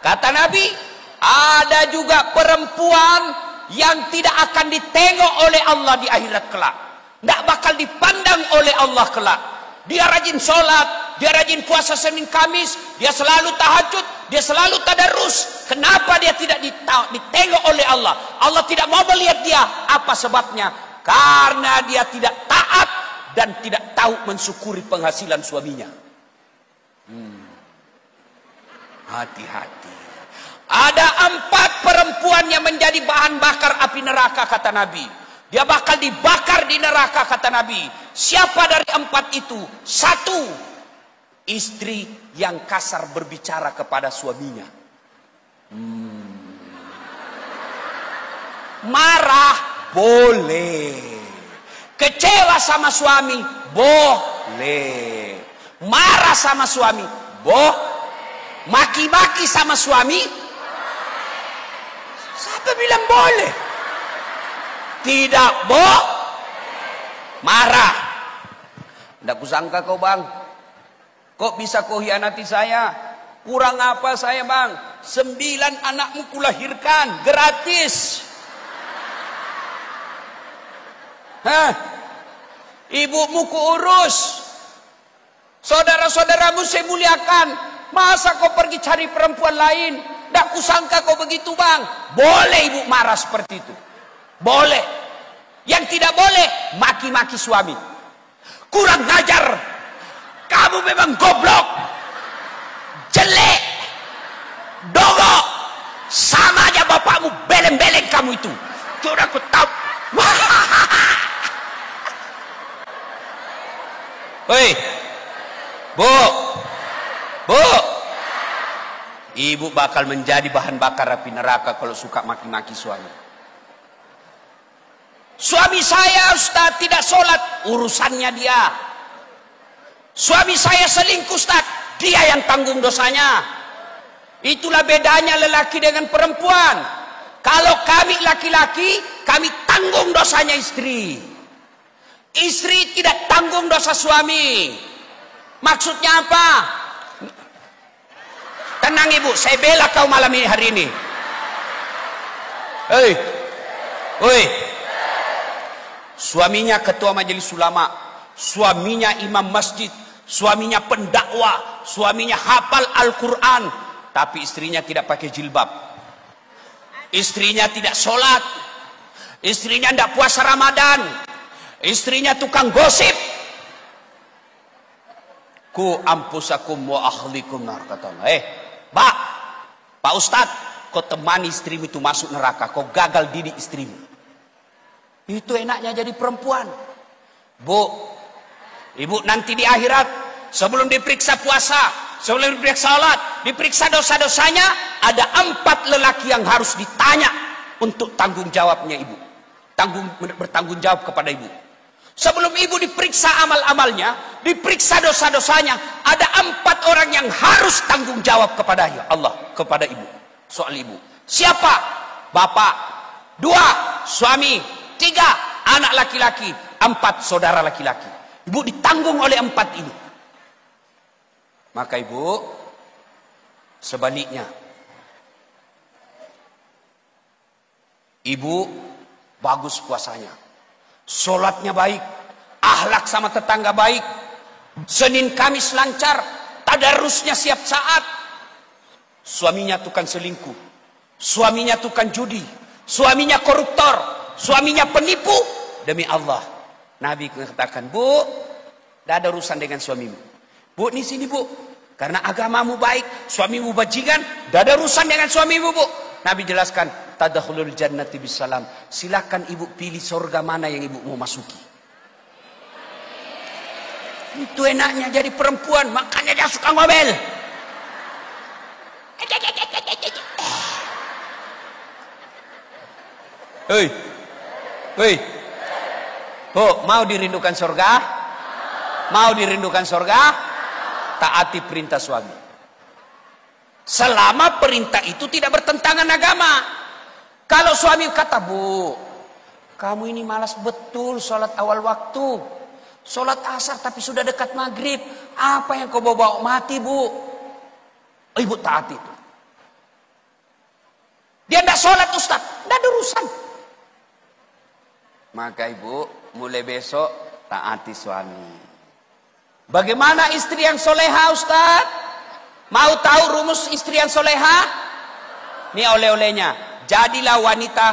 Kata Nabi, ada juga perempuan yang tidak akan ditengok oleh Allah di akhirat kelak. Tidak bakal dipandang oleh Allah kelak. Dia rajin sholat, dia rajin puasa Senin Kamis, dia selalu tahajud, dia selalu tadarus. Kenapa dia tidak ditengok oleh Allah? Allah tidak mau melihat dia. Apa sebabnya? Karena dia tidak taat dan tidak tahu mensyukuri penghasilan suaminya. Hati-hati. Ada 4 perempuan yang menjadi bahan bakar api neraka, kata Nabi. Dia bakal dibakar di neraka, kata Nabi. Siapa dari 4 itu? 1, istri yang kasar berbicara kepada suaminya. Marah boleh, kecewa sama suami boleh, marah sama suami maki-maki sama suami. Siapa bilang boleh? Tidak marah. Tidak kusangka kau bang, kok bisa kau hianati saya? Kurang apa saya bang? 9 anakmu kulahirkan gratis. Ibumu kuurus, saudara-saudaramu saya muliakan. Masa kau pergi cari perempuan lain? Tidak kusangka kau begitu bang. Boleh ibu marah seperti itu, boleh. Yang tidak boleh maki-maki suami. Kurang ngajar, kamu memang goblok, jelek, dongok, sama aja bapakmu, beleng-beleng kamu itu. Sudah aku tahu. Hei, bu, ibu bakal menjadi bahan bakar api neraka kalau suka maki-maki suami. Suami saya Ustaz tidak sholat, urusannya dia. Suami saya selingkuh Ustaz, dia yang tanggung dosanya. Itulah bedanya lelaki dengan perempuan. Kalau kami laki-laki, kami tanggung dosanya istri. Istri tidak tanggung dosa suami. Maksudnya apa? Tenang ibu, saya bela kau malam ini, hari ini. Hei, suaminya ketua majelis ulama, suaminya imam masjid, suaminya pendakwah, suaminya hafal Al-Quran, tapi istrinya tidak pakai jilbab. Istrinya tidak sholat, istrinya tidak puasa Ramadan, istrinya tukang gosip. Ku ampusakum wa ahlikum nar, kata Allah. Pak Ustadz, kau temani istrimu itu masuk neraka, kau gagal didik istrimu. Itu enaknya jadi perempuan. Bu, ibu nanti di akhirat, sebelum diperiksa puasa, sebelum diperiksa salat, diperiksa dosa-dosanya, ada 4 lelaki yang harus ditanya untuk tanggung jawabnya ibu. Bertanggung jawab kepada ibu. Sebelum ibu diperiksa amal-amalnya, diperiksa dosa-dosanya, ada 4 orang yang harus tanggung jawab kepada Allah, kepada ibu, soal ibu. Siapa? Bapak. 2, suami. 3, anak laki-laki. 4, saudara laki-laki. Ibu ditanggung oleh 4 ini. Maka ibu, sebaliknya, ibu bagus puasanya, sholatnya baik, akhlak sama tetangga baik, Senin Kamis lancar, tadarusnya siap saat. Suaminya tukang selingkuh, suaminya tukang judi, suaminya koruptor, suaminya penipu. Demi Allah, Nabi mengatakan, bu, tidak ada urusan dengan suamimu. Bu, di sini bu, karena agamamu baik, suamimu bajingan, tidak ada urusan dengan suamimu bu. Nabi jelaskan, tadkhulul jannati bisalam. Silakan ibu pilih surga mana yang ibu mau masuki. Itu enaknya jadi perempuan, makanya dia suka ngomel. Hei, mau dirindukan surga? Mau dirindukan surga? Taati perintah suami. Selama perintah itu tidak bertentangan agama. Kalau suami kata, bu, kamu ini malas betul sholat awal waktu, sholat asar tapi sudah dekat maghrib, apa yang kau bawa mati bu? Ibu taati itu. Dia tidak sholat Ustaz, tidak ada urusan. Maka ibu, mulai besok taati suami. Bagaimana istri yang soleha Ustaz? Mau tahu rumus istri yang soleha? Ini oleh-olehnya. Jadilah wanita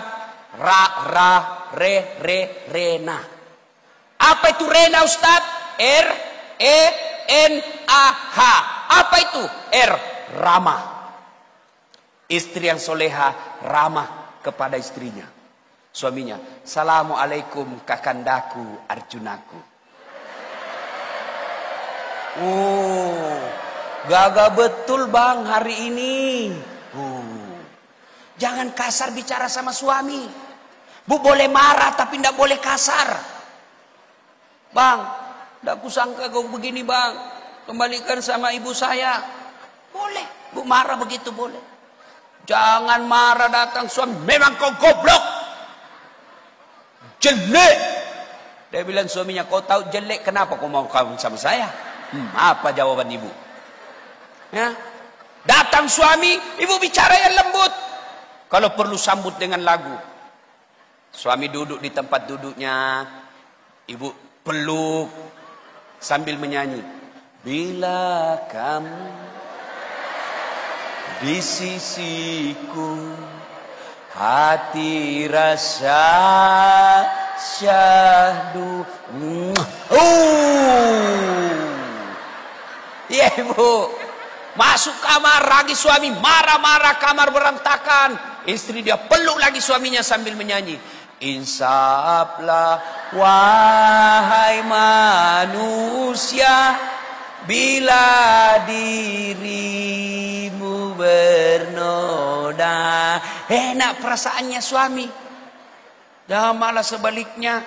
rena. Apa itu rena Ustaz? R-E-N-A-H. Apa itu? ramah. Istri yang soleha ramah kepada istrinya. Suaminya, Assalamualaikum kakandaku Arjunaku. Gagah betul bang hari ini. Jangan kasar bicara sama suami. Bu boleh marah tapi tidak boleh kasar. Bang, tidak kusangka kau begini bang. Kembalikan sama ibu saya. Boleh, bu marah begitu boleh. Jangan marah datang suami. Memang kau goblok. Jelek. Dia bilang suaminya, kau tahu jelek kenapa kau mau kawin sama saya? Apa jawaban ibu? Ya. Datang suami, ibu bicara yang lembut. Kalau perlu sambut dengan lagu. Suami duduk di tempat duduknya, ibu peluk sambil menyanyi. Bila kamu di sisiku, hati rasa syahdu. Iya ibu. Masuk kamar lagi suami marah-marah, kamar berantakan. Istri dia peluk lagi suaminya sambil menyanyi. Insaflah wahai manusia, bila dirimu bernoda. Enak perasaannya suami. Dah malah sebaliknya.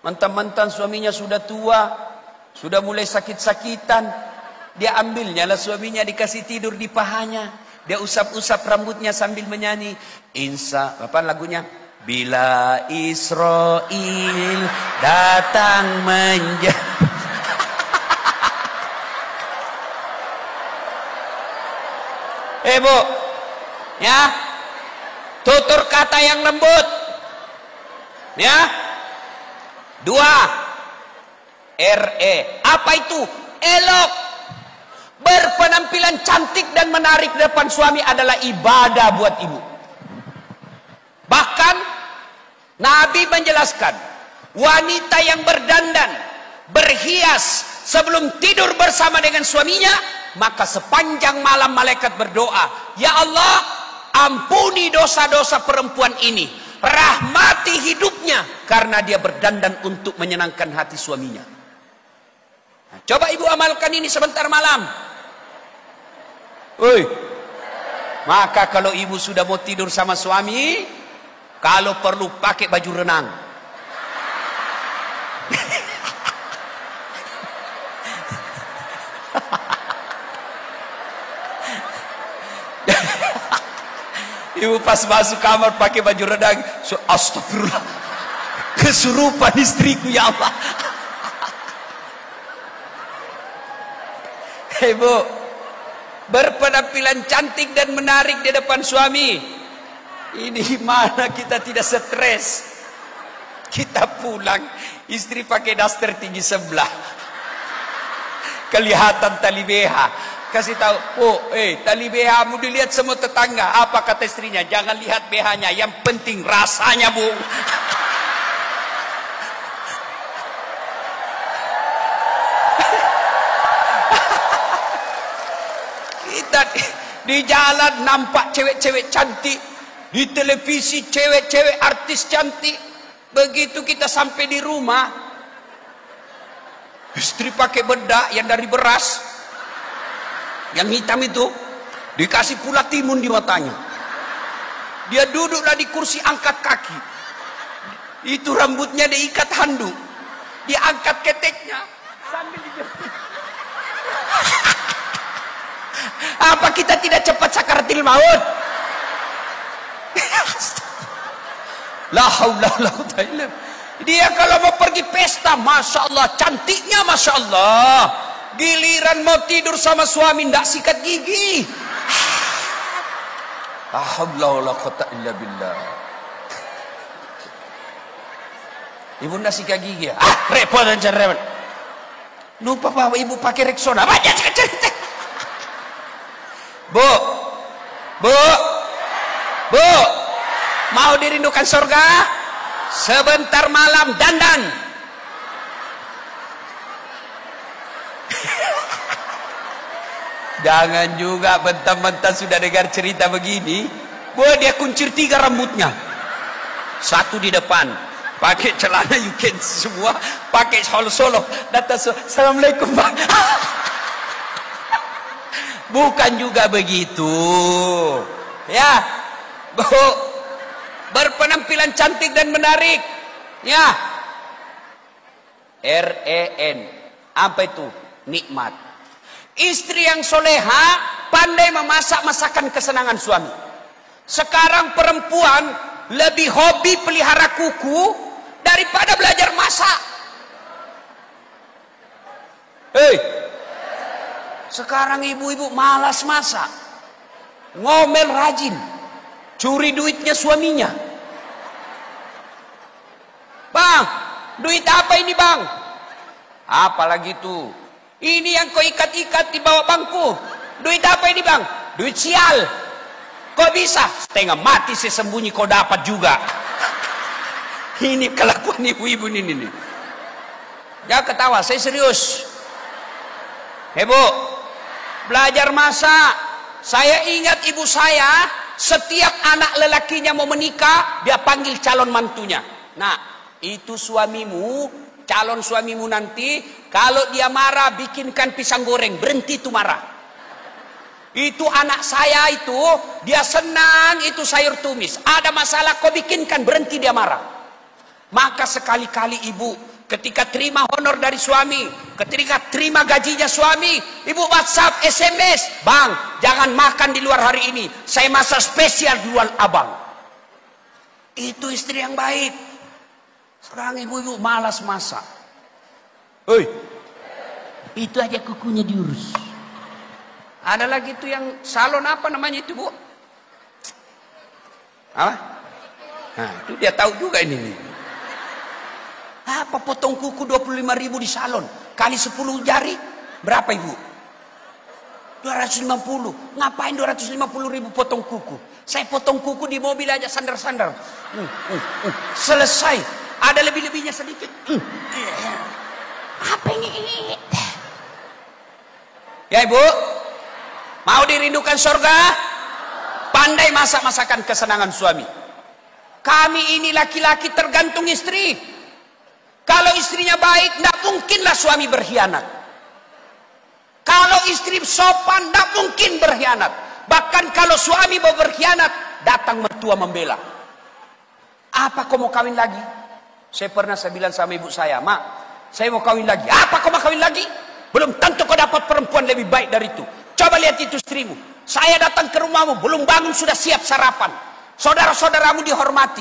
Mentang-mentang suaminya sudah tua, sudah mulai sakit-sakitan, dia ambilnya lah suaminya, dikasih tidur di pahanya. Dia usap-usap rambutnya sambil menyanyi. Apa lagunya? Bila Israel datang Bu, ya, tutur kata yang lembut, ya. 2, apa itu? Elok. Berpenampilan cantik dan menarik di depan suami adalah ibadah buat ibu. Bahkan Nabi menjelaskan, wanita yang berdandan, berhias sebelum tidur bersama dengan suaminya, maka sepanjang malam malaikat berdoa, ya Allah, ampuni dosa-dosa perempuan ini, rahmati hidupnya karena dia berdandan untuk menyenangkan hati suaminya. Nah, coba ibu amalkan ini sebentar malam. Maka kalau ibu sudah mau tidur sama suami, kalau perlu pakai baju renang. Ibu pas masuk kamar pakai baju renang, astagfirullah, kesurupan istriku ya Allah. Ibu berpenampilan cantik dan menarik di depan suami. Ini mana kita tidak stres. Kita pulang, istri pakai daster tinggi sebelah, kelihatan tali BH. Kasih tahu, tali BH mu dilihat semua tetangga. Apa kata istrinya? Jangan lihat BH-nya, yang penting rasanya, Bu. Kita di jalan nampak cewek-cewek cantik, di televisi cewek-cewek artis cantik. Begitu kita sampai di rumah, istri pakai bedak yang dari beras, yang hitam itu, dikasih pula timun di matanya. Dia duduklah di kursi angkat kaki, itu rambutnya diikat handuk, dia angkat keteknya sambil dijepit. Apa kita tidak cepat sakaratil maut? La haula wala quwwata illa billah. Dia kalau mau pergi pesta, masya Allah, cantiknya masya Allah. Giliran mau tidur sama suami, ndak sikat gigi. Alhamdulillah quwwata illa billah. Ibunda sikat gigi. Repot dan repot. Lupa bahwa ibu pakai Rexona. Banyak cerita. Bu. Mau dirindukan surga? Sebentar malam dandan. Jangan juga bentar-bentar sudah dengar cerita begini. Boh, dia kuncir 3 rambutnya. 1 di depan. Pakai celana yuken semua. Pakai solo-solo. Datang assalamualaikum bang. Bukan juga begitu. Ya. Bu. Berpenampilan cantik dan menarik. Ya. REN. Apa itu? Nikmat. Istri yang soleha pandai memasak masakan kesenangan suami. Sekarang perempuan lebih hobi pelihara kuku daripada belajar masak. Sekarang ibu-ibu malas masak, ngomel rajin, curi duitnya suaminya. Bang, duit apa ini bang? Apalagi tuh? Ini yang kau ikat-ikat di bawah bangku. Duit apa ini bang? Duit sial. Kok bisa? Setengah mati saya sembunyi kau dapat juga. Ini kelakuan ibu-ibu ini. Jangan ketawa, saya serius. Bu, belajar masak. Saya ingat ibu saya, setiap anak lelakinya mau menikah, dia panggil calon mantunya. Nah, itu suamimu, calon suamimu nanti, kalau dia marah bikinkan pisang goreng, berhenti itu marah. Itu anak saya itu, dia senang itu sayur tumis. Ada masalah kau bikinkan, berhenti dia marah. Maka sekali-kali ibu, ketika terima honor dari suami, ketika terima gajinya suami, ibu WhatsApp, SMS, bang, jangan makan di luar hari ini, saya masak spesial di luar abang. Itu istri yang baik. Sekarang ibu-ibu malas masak. Itu aja kukunya diurus. Ada lagi tuh yang salon apa namanya itu bu? Apa? Nah itu dia tahu juga ini. Apa potong kuku 25.000 di salon? Kali 10 jari berapa ibu? 250. Ngapain 250.000 potong kuku? Saya potong kuku di mobil aja sandar-sandar. Selesai. Ada lebih-lebihnya sedikit. Apa ini? Ya ibu, mau dirindukan surga? Pandai masak masakan kesenangan suami. Kami ini laki-laki tergantung istri. Kalau istrinya baik, tidak mungkinlah suami berkhianat. Kalau istri sopan, tidak mungkin berkhianat. Bahkan kalau suami mau berkhianat, datang mertua membela. Apa kau mau kawin lagi? Saya bilang sama ibu saya, mak, saya mau kawin lagi. Apa kau mau kawin lagi? Belum tentu kau dapat perempuan lebih baik dari itu. Coba lihat itu istrimu. Saya datang ke rumahmu, belum bangun sudah siap sarapan. Saudara-saudaramu dihormati.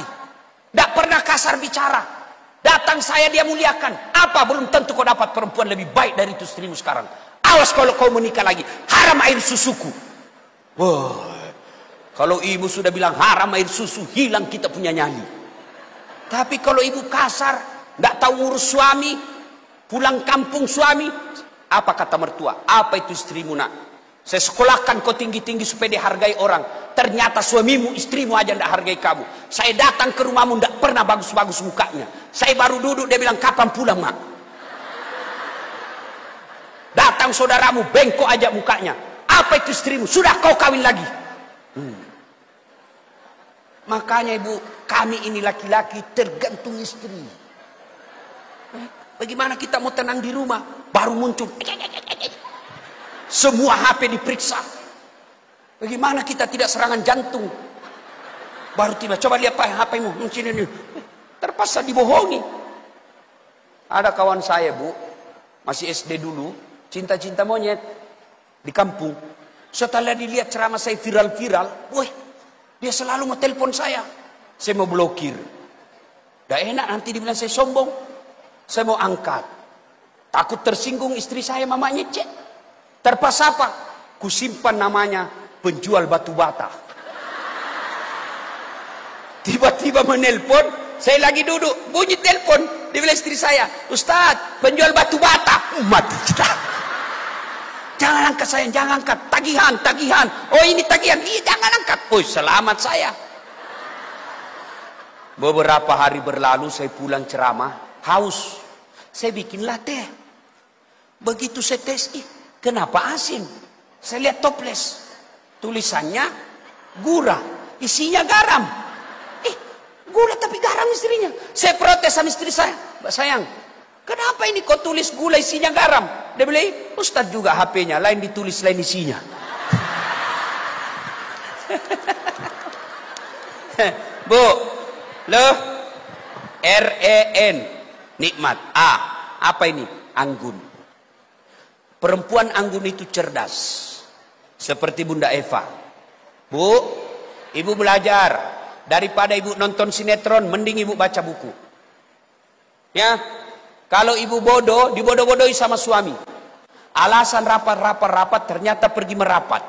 Tidak pernah kasar bicara. Datang saya dia muliakan. Apa belum tentu kau dapat perempuan lebih baik dari itu istrimu sekarang. Awas kalau kau menikah lagi. Haram air susuku. Wah, kalau ibu sudah bilang haram air susu, hilang kita punya nyali. Tapi kalau ibu kasar, tidak tahu ngurus suami, pulang kampung suami, apa kata mertua? Apa itu istrimu nak? Saya sekolahkan kau tinggi-tinggi supaya dihargai orang. Ternyata suamimu, istrimu aja tidak hargai kamu. Saya datang ke rumahmu tidak pernah bagus-bagus mukanya. Saya baru duduk dia bilang kapan pulang mak? Datang saudaramu bengkok aja mukanya. Apa itu istrimu? Sudah kau kawin lagi. Makanya ibu, kami ini laki-laki tergantung istri. Bagaimana kita mau tenang di rumah? Baru muncul. Semua HP diperiksa. Bagaimana kita tidak serangan jantung? Baru tiba, coba lihat HP-mu. Terpaksa dibohongi. Ada kawan saya bu, masih SD dulu, cinta-cinta monyet di kampung. Setelah dilihat ceramah saya viral-viral, wih, dia selalu mau telepon saya. Saya mau blokir. Gak enak nanti dibilang saya sombong. Saya mau angkat. Takut tersinggung istri saya, mamanya cek. Terpaksa apa? Kusimpan namanya penjual batu bata. Tiba-tiba menelpon, saya lagi duduk, bunyi telepon, dia bilang istri saya, Ustaz, penjual batu bata. Mati kita. Jangan angkat sayang, jangan angkat. Tagihan. Oh ini tagihan, iya jangan angkat. Oh selamat saya. Beberapa hari berlalu saya pulang ceramah, haus. Saya bikinlah teh. Begitu saya tes, kenapa asin? Saya lihat toples. Tulisannya gula, isinya garam. Gula tapi garam istrinya. Saya protes sama istri saya. Mbak sayang, kenapa ini kau tulis gula isinya garam? Dia bilang, Ustadz juga HP-nya, lain ditulis lain isinya. Bu, loh, REN, nikmat. A, apa ini? Anggun. Perempuan anggun itu cerdas. Seperti Bunda Eva. Bu, ibu belajar. Daripada ibu nonton sinetron, mending ibu baca buku. Ya, kalau ibu bodoh, dibodoh-bodohi sama suami. Alasan rapat, ternyata pergi merapat.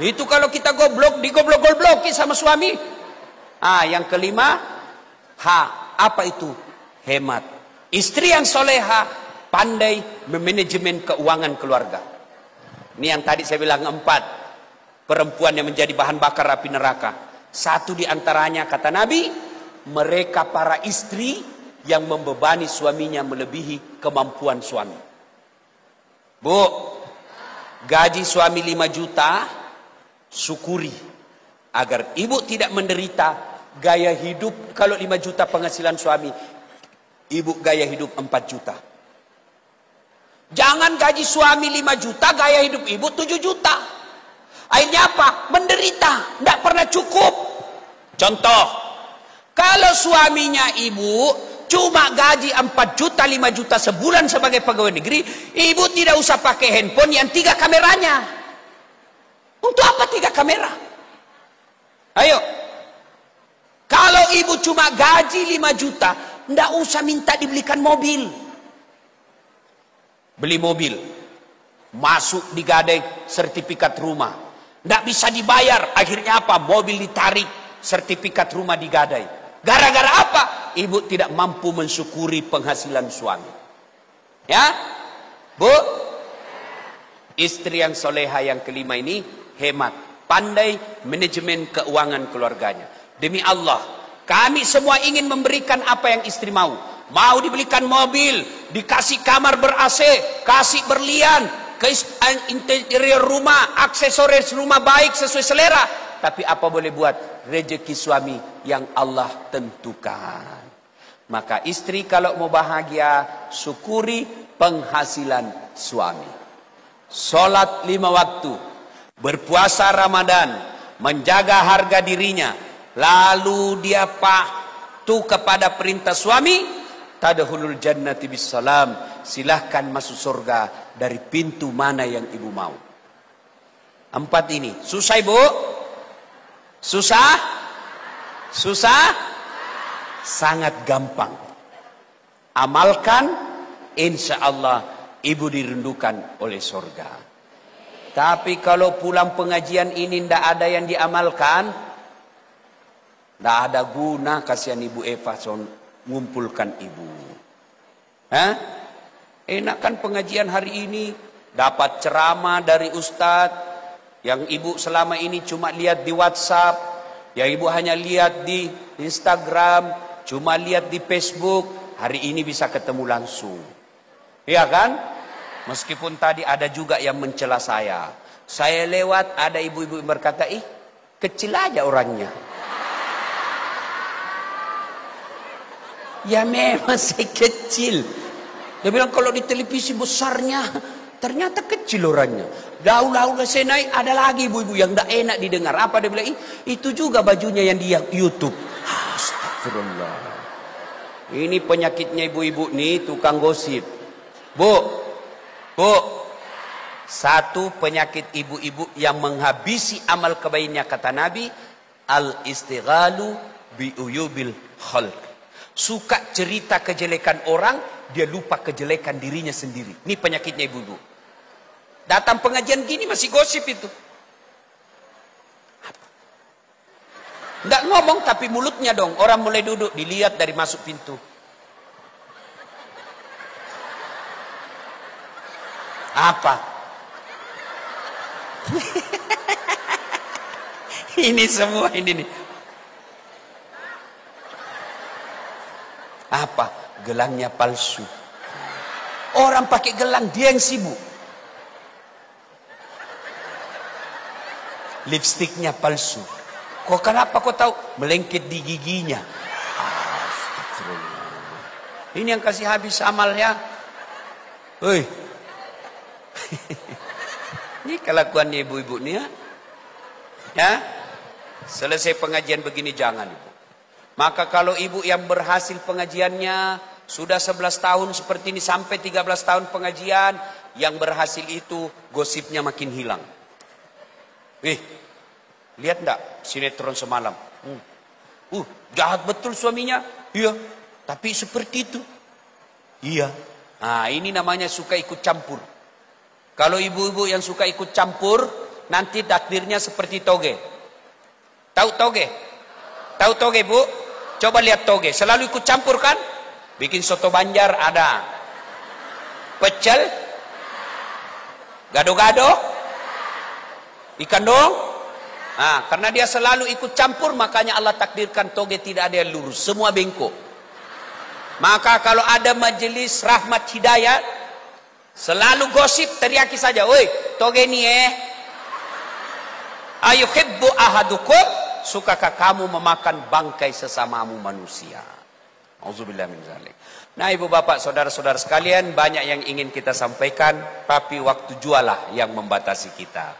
Itu kalau kita goblok, digoblok-gobloki sama suami. Yang kelima, H, apa itu? Hemat. Istri yang soleha, pandai memanajemen keuangan keluarga. Ini yang tadi saya bilang 4. Perempuan yang menjadi bahan bakar api neraka. Satu di antaranya kata Nabi, mereka para istri yang membebani suaminya melebihi kemampuan suami. Bu, gaji suami 5 juta, syukuri. Agar ibu tidak menderita gaya hidup. Kalau 5 juta penghasilan suami, ibu gaya hidup 4 juta. Jangan gaji suami 5 juta, gaya hidup ibu 7 juta. Akhirnya apa? Menderita, tidak pernah cukup. Contoh, kalau suaminya ibu cuma gaji 4 juta, 5 juta sebulan sebagai pegawai negeri, ibu tidak usah pakai handphone yang 3 kameranya. Untuk apa 3 kamera? Ayo. Kalau ibu cuma gaji 5 juta, tidak usah minta dibelikan mobil. Beli mobil, masuk digadai sertifikat rumah. Tidak bisa dibayar, akhirnya apa? Mobil ditarik, sertifikat rumah digadai. Gara-gara apa? Ibu tidak mampu mensyukuri penghasilan suami. Ya, Bu, istri yang soleha yang kelima ini hemat, pandai manajemen keuangan keluarganya. Demi Allah, kami semua ingin memberikan apa yang istri mau. Mau dibelikan mobil, dikasih kamar ber-AC, kasih berlian, ke interior rumah, aksesoris rumah baik sesuai selera. Tapi apa boleh buat? Rezeki suami yang Allah tentukan. Maka istri kalau mau bahagia, syukuri penghasilan suami. Sholat 5 waktu, berpuasa Ramadan, menjaga harga dirinya, lalu dia patuh kepada perintah suami, tadkhulul jannati bisalam, silahkan masuk surga dari pintu mana yang ibu mau. 4 ini susah ibu? Susah? Sangat gampang. Amalkan, insya Allah ibu dirindukan oleh surga. Tapi kalau pulang pengajian ini tidak ada yang diamalkan, tidak ada guna. Kasihan ibu Eva ngumpulkan ibu. Enak kan pengajian hari ini, dapat ceramah dari ustadz yang ibu selama ini cuma lihat di WhatsApp, yang ibu hanya lihat di Instagram, cuma lihat di Facebook. Hari ini bisa ketemu langsung. Iya kan? Meskipun tadi ada juga yang mencela saya. Saya lewat, ada ibu-ibu yang berkata, kecil aja orangnya. Ya memang saya kecil. Dia bilang kalau di televisi besarnya, ternyata kecil orangnya. Daulah saya naik, ada lagi ibu-ibu yang tidak enak didengar. Apa dia bilang? Itu juga bajunya yang di YouTube. Astagfirullah. Ini penyakitnya ibu-ibu nih, tukang gosip. Bu, satu penyakit ibu-ibu yang menghabisi amal kebaikannya, kata Nabi, al-istighalu biuyubil khalq. Suka cerita kejelekan orang, dia lupa kejelekan dirinya sendiri. Ini penyakitnya ibu-ibu. Datang pengajian gini masih gosip itu. Nggak ngomong tapi mulutnya dong. Orang mulai duduk, dilihat dari masuk pintu. Apa? Ini semua ini nih. Apa? Gelangnya palsu. Orang pakai gelang, dia yang sibuk. Lipstiknya palsu. Kok kenapa kau tahu? Melengket di giginya. Ini yang kasih habis amalnya. Hei. Ini kelakuannya ibu-ibu nih ya. Ya. Selesai pengajian begini jangan ibu. Maka kalau ibu yang berhasil pengajiannya sudah 11 tahun seperti ini sampai 13 tahun pengajian, yang berhasil itu gosipnya makin hilang. Lihat enggak sinetron semalam? Jahat betul suaminya. Iya, tapi seperti itu. Iya. Nah, ini namanya suka ikut campur. Kalau ibu-ibu yang suka ikut campur, nanti takdirnya seperti toge. Tahu toge? Tahu toge, Bu? Coba lihat toge. Selalu ikut campur kan? Bikin soto Banjar ada. Pecel? Gado-gado? Ikan dong? Nah, karena dia selalu ikut campur, makanya Allah takdirkan toge tidak ada yang lurus. Semua bengkok. Maka kalau ada majelis rahmat hidayat, selalu gosip, teriaki saja. Woi, toge ini ayuhibbu ahadukum, sukakah kamu memakan bangkai sesamamu manusia? Auzubillah min zalik. Nah, ibu bapak, saudara-saudara sekalian, banyak yang ingin kita sampaikan, tapi waktu jualah yang membatasi kita.